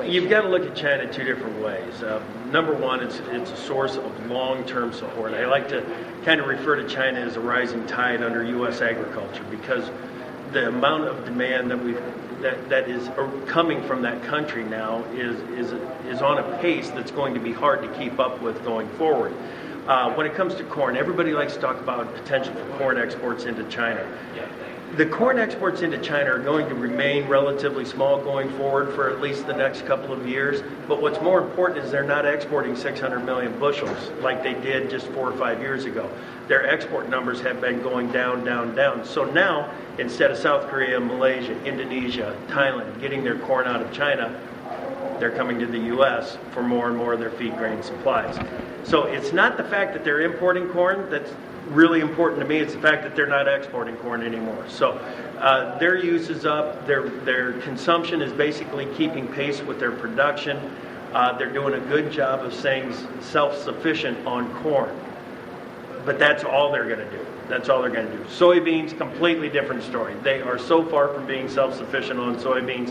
You've got to look at China two different ways. Number one, it's a source of long-term support. I like to kind of refer to China as a rising tide under U.S. agriculture, because the amount of demand that is coming from that country now is on a pace that's going to be hard to keep up with going forward. When it comes to corn, everybody likes to talk about potential for corn exports into China. The corn exports into China are going to remain relatively small going forward for at least the next couple of years. But what's more important is they're not exporting 600 million bushels like they did just 4 or 5 years ago. Their export numbers have been going down, down, down. So now, instead of South Korea, Malaysia, Indonesia, Thailand getting their corn out of China, they're coming to the U.S. for more and more of their feed grain supplies. So it's not the fact that they're importing corn that's really important to me. It's the fact that they're not exporting corn anymore. So their use is up. Their consumption is basically keeping pace with their production. They're doing a good job of staying self-sufficient on corn. But that's all they're going to do. That's all they're going to do. Soybeans, completely different story. They are so far from being self-sufficient on soybeans.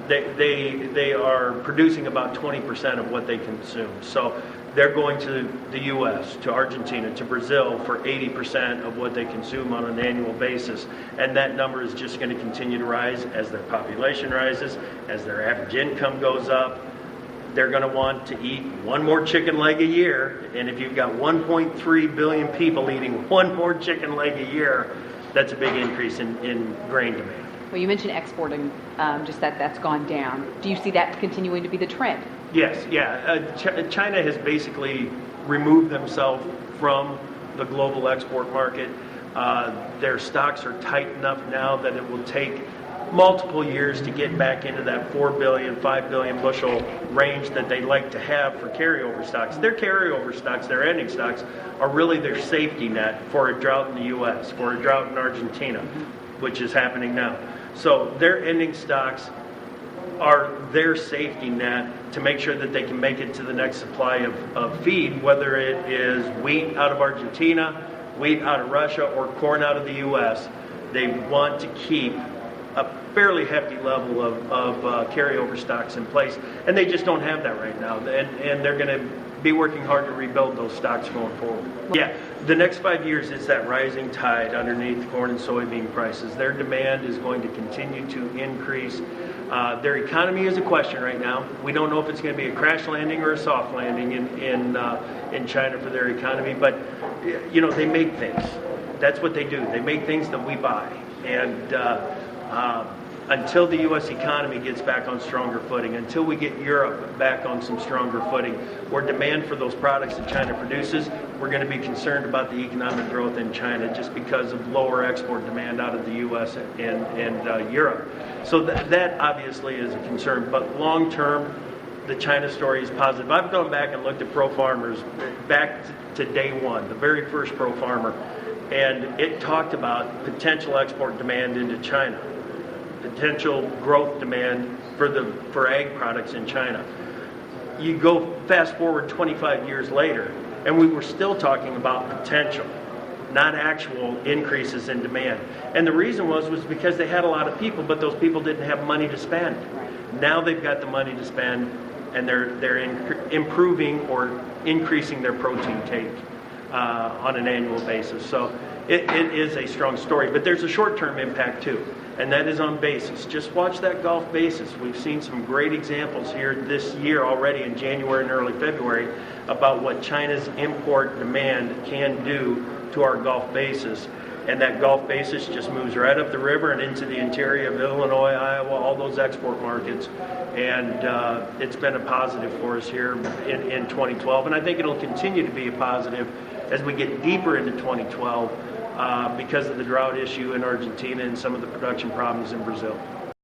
They are producing about 20% of what they consume. So they're going to the U.S., to Argentina, to Brazil for 80% of what they consume on an annual basis. And that number is just going to continue to rise as their population rises, as their average income goes up. They're going to want to eat one more chicken leg a year. And if you've got 1.3 billion people eating one more chicken leg a year, that's a big increase in grain demand. Well, you mentioned exporting, just that's gone down. Do you see that continuing to be the trend? Yes, yeah. China has basically removed themselves from the global export market. Their stocks are tight enough now that it will take multiple years to get back into that 4 billion, 5 billion bushel range that they like to have for carryover stocks. Their carryover stocks, their ending stocks, are really their safety net for a drought in the U.S., for a drought in Argentina, which is happening now. So their ending stocks are their safety net to make sure that they can make it to the next supply of feed, whether it is wheat out of Argentina, wheat out of Russia, or corn out of the U.S. They want to keep a fairly hefty level of carryover stocks in place, and they just don't have that right now. And they're going to be working hard to rebuild those stocks going forward. Yeah, the next 5 years is that rising tide underneath corn and soybean prices. Their demand is going to continue to increase. Their economy is a question right now. We don't know if it's going to be a crash landing or a soft landing in China for their economy, but you know, they make things. That's what they do. They make things that we buy. And until the U.S. economy gets back on stronger footing, until we get Europe back on some stronger footing, where demand for those products that China produces, we're going to be concerned about the economic growth in China just because of lower export demand out of the U.S. and Europe. So that obviously is a concern. But long term, the China story is positive. I've gone back and looked at Pro Farmers back to day one, the very first Pro Farmer, and it talked about potential export demand into China, potential growth demand for ag products in China. You go fast forward 25 years later, and we were still talking about potential, not actual increases in demand. And the reason was because they had a lot of people, but those people didn't have money to spend. Now they've got the money to spend, and they're improving or increasing their protein take on an annual basis. So it is a strong story, but there's a short-term impact too, and that is on basis. Just watch that Gulf basis. We've seen some great examples here this year already in January and early February about what China's import demand can do to our Gulf basis. And that Gulf basis just moves right up the river and into the interior of Illinois, Iowa, all those export markets. And it's been a positive for us here in 2012. And I think it'll continue to be a positive as we get deeper into 2012 because of the drought issue in Argentina and some of the production problems in Brazil.